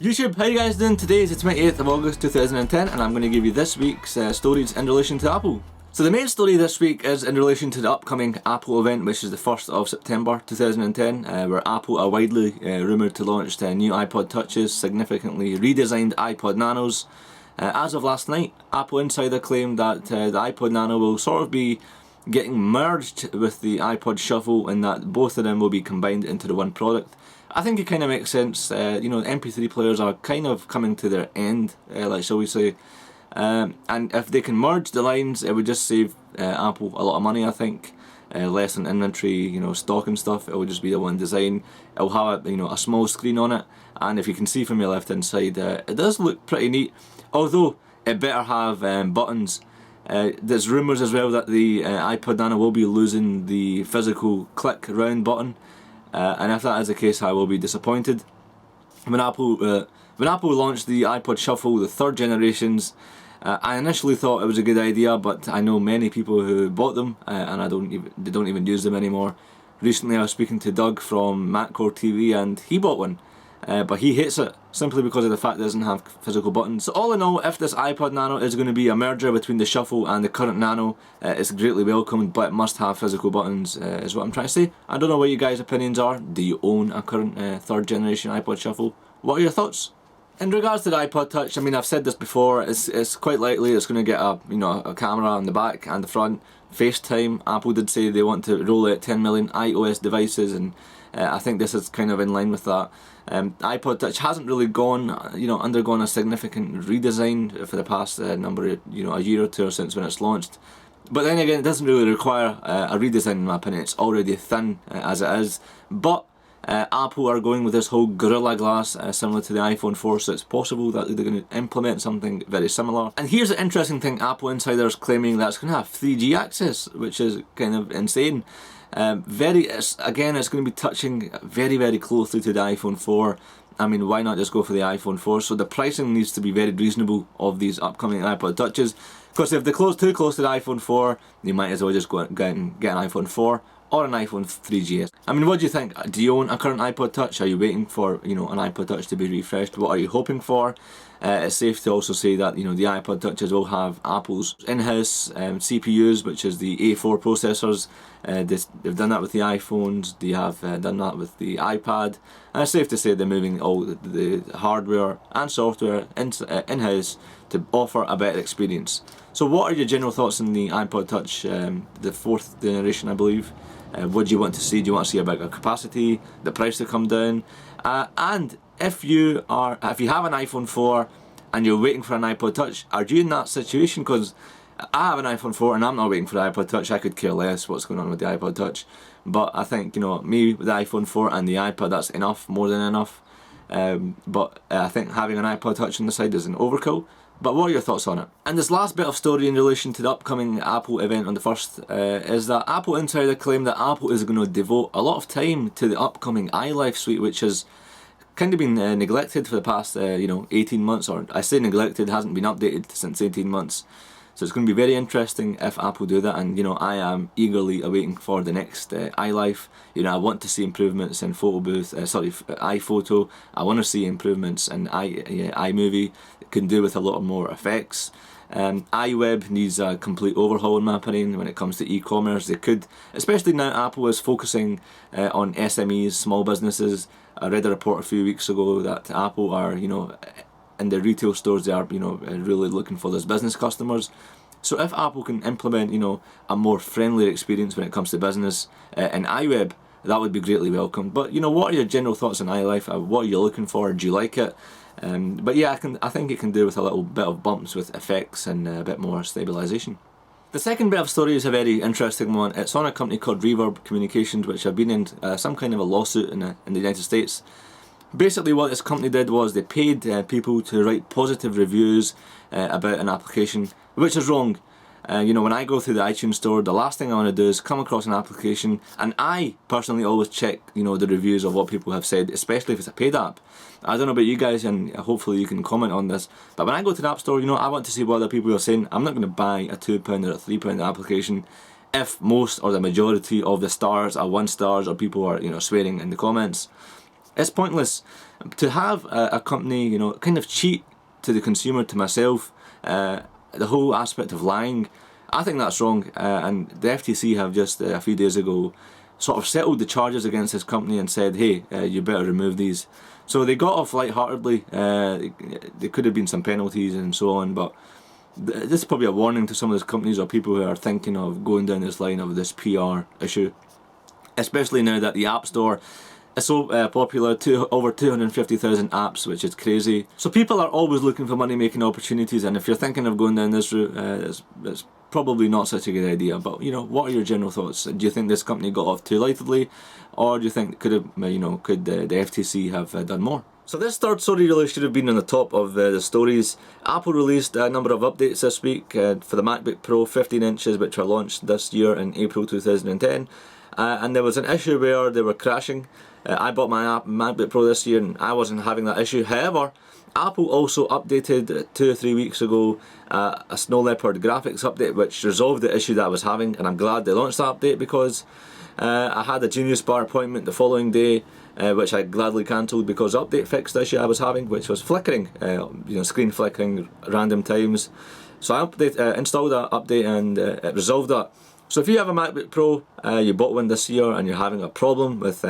YouTube, how you guys doing? Today is the 28th of August 2010 and I'm going to give you this week's stories in relation to Apple. So the main story this week is in relation to the upcoming Apple event, which is the 1st of September 2010, where Apple are widely rumoured to launch new iPod Touches, significantly redesigned iPod Nanos. As of last night, Apple Insider claimed that the iPod Nano will sort of be getting merged with the iPod Shuffle and that both of them will be combined into the one product. I think it kind of makes sense. MP3 players are kind of coming to their end, like shall we say. And if they can merge the lines, it would just save Apple a lot of money, I think. Less on inventory, stock and stuff. It will just be the one design. It will have a small screen on it, and if you can see from your left hand side, it does look pretty neat. Although it better have buttons. There's rumours as well that the iPod Nano will be losing the physical click round button. And if that is the case, I will be disappointed. When Apple launched the iPod Shuffle, the third generations, I initially thought it was a good idea, but I know many people who bought them and they don't even use them anymore. Recently, I was speaking to Doug from MacCore TV, and he bought one, but he hates it simply because of the fact it doesn't have physical buttons. So all in all, if this iPod Nano is going to be a merger between the Shuffle and the current Nano, it's greatly welcomed, but it must have physical buttons, is what I'm trying to say. I don't know what you guys' opinions are. Do you own a current third generation iPod Shuffle? What are your thoughts? In regards to the iPod Touch, I mean, I've said this before, it's quite likely it's going to get a camera on the back and the front. FaceTime, Apple did say they want to roll out 10 million iOS devices, and I think this is kind of in line with that. iPod Touch hasn't really undergone a significant redesign for the past a year or two since when it's launched. But then again, it doesn't really require a redesign in my opinion. It's already thin as it is. But Apple are going with this whole Gorilla Glass similar to the iPhone 4, so it's possible that they're going to implement something very similar. And here's the interesting thing: Apple insiders claiming that it's going to have 3G access, which is kind of insane. It's going to be touching very, very closely to the iPhone 4. I mean, why not just go for the iPhone 4? So the pricing needs to be very reasonable of these upcoming iPod Touches, because if they're too close to the iPhone 4, you might as well just go and get an iPhone 4 or an iPhone 3GS. I mean, what do you think? Do you own a current iPod Touch? Are you waiting for an iPod Touch to be refreshed? What are you hoping for? It's safe to also say that the iPod Touches will have Apple's in-house CPUs, which is the A4 processors. They've done that with the iPhones. They have done that with the iPad, and it's safe to say they're moving all the hardware and software in-house to offer a better experience. So what are your general thoughts on the iPod Touch, the fourth generation, I believe? What do you want to see? Do you want to see a bigger capacity, the price to come down? And if you have an iPhone 4 and you're waiting for an iPod Touch, are you in that situation? Because I have an iPhone 4 and I'm not waiting for the iPod Touch. I could care less what's going on with the iPod Touch. But I think, me with the iPhone 4 and the iPod, that's enough, more than enough. But I think having an iPod Touch on the side is an overkill. But what are your thoughts on it? And this last bit of story in relation to the upcoming Apple event on the 1st is that Apple Insider claimed that Apple is going to devote a lot of time to the upcoming iLife suite, which has kind of been neglected for the past 18 months, or I say neglected, hasn't been updated since 18 months. So it's going to be very interesting if Apple do that, and I am eagerly awaiting for the next iLife. I want to see improvements in iPhoto. I want to see improvements in iMovie. It can do with a lot more effects. iWeb needs a complete overhaul in my opinion when it comes to e-commerce. They could, especially now Apple is focusing on SMEs, small businesses. I read a report a few weeks ago that Apple are, in their retail stores, they are, really looking for those business customers. So if Apple can implement, a more friendly experience when it comes to business in iWeb, that would be greatly welcomed. But what are your general thoughts on iLife? What are you looking for? Do you like it? But yeah, I think it can do with a little bit of bumps with effects and a bit more stabilisation. The second bit of story is a very interesting one. It's on a company called Reverb Communications, which have been in some kind of a lawsuit in the United States. Basically what this company did was they paid people to write positive reviews about an application, which is wrong. When I go through the iTunes store, the last thing I want to do is come across an application, and I personally always check the reviews of what people have said, especially if it's a paid app. I don't know about you guys, and hopefully you can comment on this, but when I go to the App Store, I want to see what other people are saying. I'm not going to buy a £2 or a £3 application if most or the majority of the stars are 1 stars or people are swearing in the comments. It's pointless. To have a company, you know, kind of cheat to the consumer, to myself, the whole aspect of lying, I think that's wrong. And the FTC have just a few days ago sort of settled the charges against this company and said, hey, you better remove these. So they got off lightheartedly. There could have been some penalties and so on, but this is probably a warning to some of these companies or people who are thinking of going down this line of this PR issue, especially now that the App Store is so popular, over 250,000 apps, which is crazy. So people are always looking for money making opportunities, and if you're thinking of going down this route, it's probably not such a good idea. But you know, what are your general thoughts? Do you think this company got off too lightly, or do you think could the FTC have done more? So this third story really should have been on the top of the stories. Apple released a number of updates this week for the MacBook Pro 15 inches, which were launched this year in April 2010. And there was an issue where they were crashing. I bought my MacBook Pro this year and I wasn't having that issue. However, Apple also updated 2 or 3 weeks ago a Snow Leopard graphics update, which resolved the issue that I was having, and I'm glad they launched that update because I had a Genius Bar appointment the following day, which I gladly cancelled because the update fixed the issue I was having, which was flickering, screen flickering random times. So I installed that update and it resolved that. So if you have a MacBook Pro, you bought one this year and you're having a problem with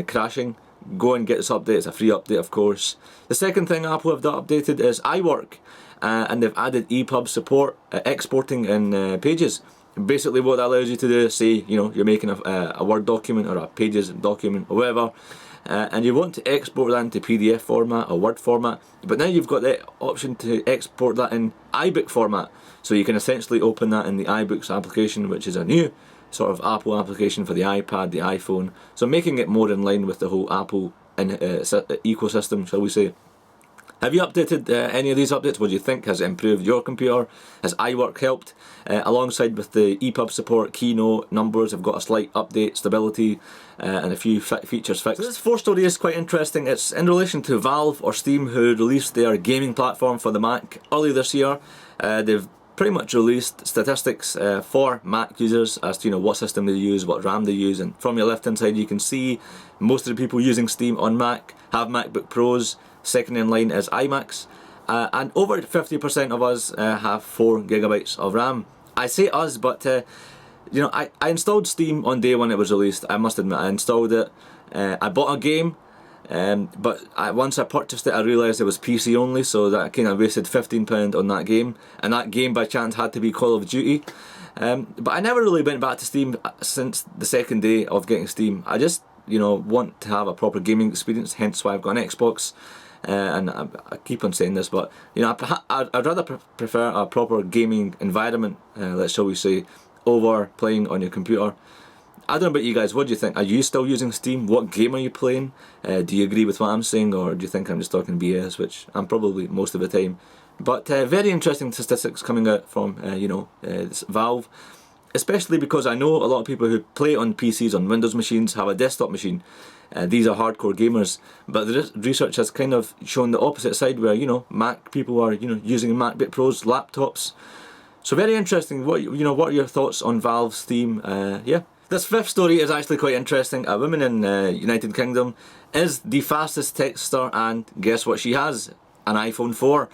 crashing, go and get this update. It's a free update, of course. The second thing Apple have updated is iWork, and they've added EPUB support, exporting in Pages. Basically what that allows you to do is say, you're making a Word document or a Pages document or whatever, and you want to export that into PDF format or Word format, but now you've got the option to export that in iBook format. So you can essentially open that in the iBooks application, which is a new sort of Apple application for the iPad, the iPhone. So making it more in line with the whole Apple ecosystem, shall we say. Have you updated any of these updates? What do you think? Has it improved your computer? Has iWork helped? Alongside with the EPUB support, Keynote, numbers have got a slight update, stability, and a few features fixed. So this fourth story is quite interesting. It's in relation to Valve or Steam, who released their gaming platform for the Mac early this year. They've pretty much released statistics for Mac users as to what system they use, what RAM they use, and from your left hand side you can see most of the people using Steam on Mac have MacBook Pros. Second in line is iMacs, and over 50% of us have 4 gigabytes of RAM. I say us, but I installed Steam on day when it was released. I must admit, I installed it. I bought a game, but once I purchased it, I realised it was PC only, so that I kind of wasted £15 on that game, and that game by chance had to be Call of Duty. But I never really went back to Steam since the second day of getting Steam. I just want to have a proper gaming experience, hence why I've got an Xbox. And I keep on saying this, but I'd rather prefer a proper gaming environment, shall we say, over playing on your computer. I don't know about you guys, what do you think? Are you still using Steam? What game are you playing? Do you agree with what I'm saying, or do you think I'm just talking BS, which I'm probably most of the time? But very interesting statistics coming out from Valve, especially because I know a lot of people who play on PCs, on Windows machines, have a desktop machine. These are hardcore gamers, but the research has kind of shown the opposite side, where Mac people are using MacBook Pros, laptops. So very interesting. What are your thoughts on Valve, Steam? Yeah. This fifth story is actually quite interesting. A woman in United Kingdom is the fastest texter, and guess what she has? An iPhone 4.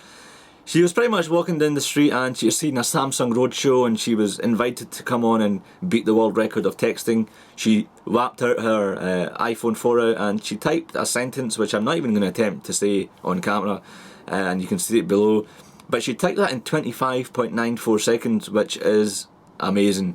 She was pretty much walking down the street and she was seeing a Samsung Roadshow, and she was invited to come on and beat the world record of texting. She whapped out her iPhone 4 out and she typed a sentence which I'm not even going to attempt to say on camera, and you can see it below. But she typed that in 25.94 seconds, which is amazing.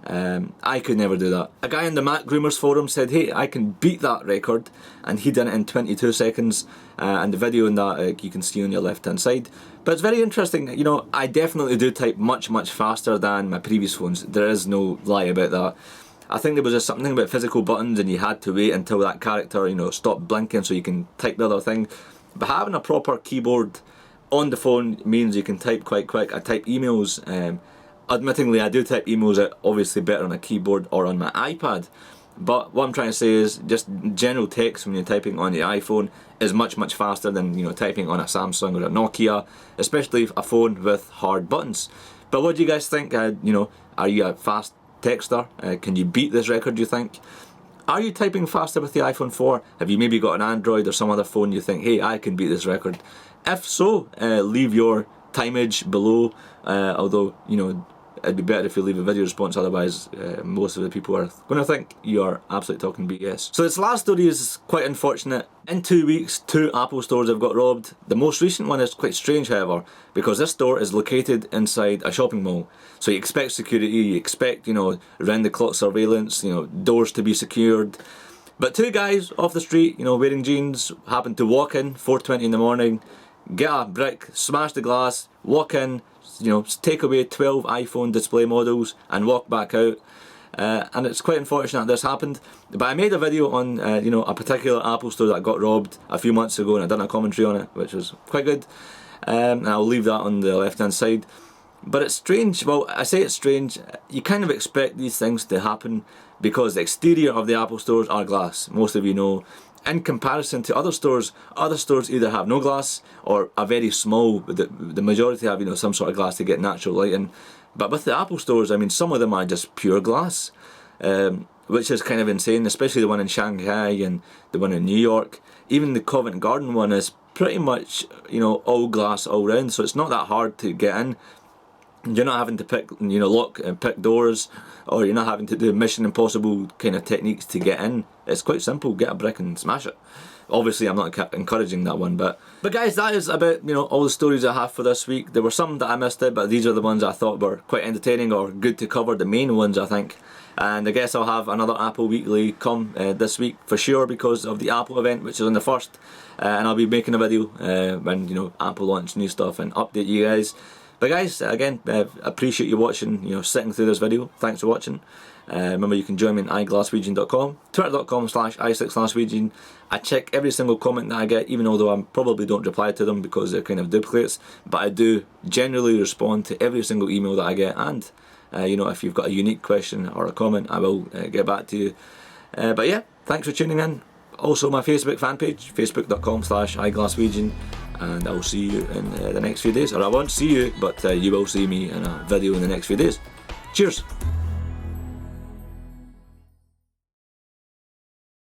I could never do that. A guy in the Mac Groomers forum said, hey, I can beat that record, and he did it in 22 seconds, and the video in that you can see on your left hand side. But it's very interesting. I definitely do type much faster than my previous phones. There is no lie about that. I think there was just something about physical buttons, and you had to wait until that character stopped blinking so you can type the other thing. But having a proper keyboard on the phone means you can type quite quick. I type emails. Admittingly, I do type emails out obviously better on a keyboard or on my iPad. But what I'm trying to say is, just general text when you're typing on the iPhone is much faster than typing on a Samsung or a Nokia, especially a phone with hard buttons. But what do you guys think? Are you a fast texter? Can you beat this record, do you think? Are you typing faster with the iPhone 4? Have you maybe got an Android or some other phone you think, hey, I can beat this record? If so, leave your timeage below, although, you know, it'd be better if you leave a video response, otherwise most of the people are going to think you are absolutely talking BS. So this last story is quite unfortunate. In 2 weeks, 2 Apple stores have got robbed. The most recent one is quite strange, however, because this store is located inside a shopping mall. So you expect security, you expect, you know, round-the-clock surveillance, you know, doors to be secured. But 2 guys off the street, you know, wearing jeans, happened to walk in 4:20 in the morning, get a brick, smash the glass, walk in, you know, take away 12 iPhone display models and walk back out. And it's quite unfortunate this happened. But I made a video on, you know, a particular Apple store that got robbed a few months ago, and I done a commentary on it, which was quite good. And I'll leave that on the left-hand side. But it's strange. Well, I say it's strange. You kind of expect these things to happen because the exterior of the Apple stores are glass. Most of you know. In comparison to other stores either have no glass or are very small. The majority have, you know, some sort of glass to get natural light in. But with the Apple stores, I mean, some of them are just pure glass, which is kind of insane, especially the one in Shanghai and the one in New York. Even the Covent Garden one is pretty much, you know, all glass all round, so it's not that hard to get in. You're not having to pick, you know, lock and pick doors, or you're not having to do Mission Impossible kind of techniques to get in. It's quite simple. Get a brick and smash it. Obviously, I'm not encouraging that one, but guys, that is about, you know, all the stories I have for this week. There were some that I missed out, but these are the ones I thought were quite entertaining or good to cover, the main ones, I think. And I guess I'll have another Apple Weekly come this week for sure because of the Apple event, which is on the 1st. And I'll be making a video when, you know, Apple launch new stuff and update you guys. But guys, again, appreciate you watching, you know, sitting through this video. Thanks for watching. Remember, you can join me on iglasswegian.com, twitter.com/i6glasswegian. I check every single comment that I get, even although I probably don't reply to them because they're kind of duplicates. But I do generally respond to every single email that I get, and you know, if you've got a unique question or a comment, I will get back to you. But yeah, thanks for tuning in. Also, my Facebook fan page, facebook.com/iglasswegian. And I'll see you in the next few days. Or I won't see you, but you will see me in a video in the next few days. Cheers!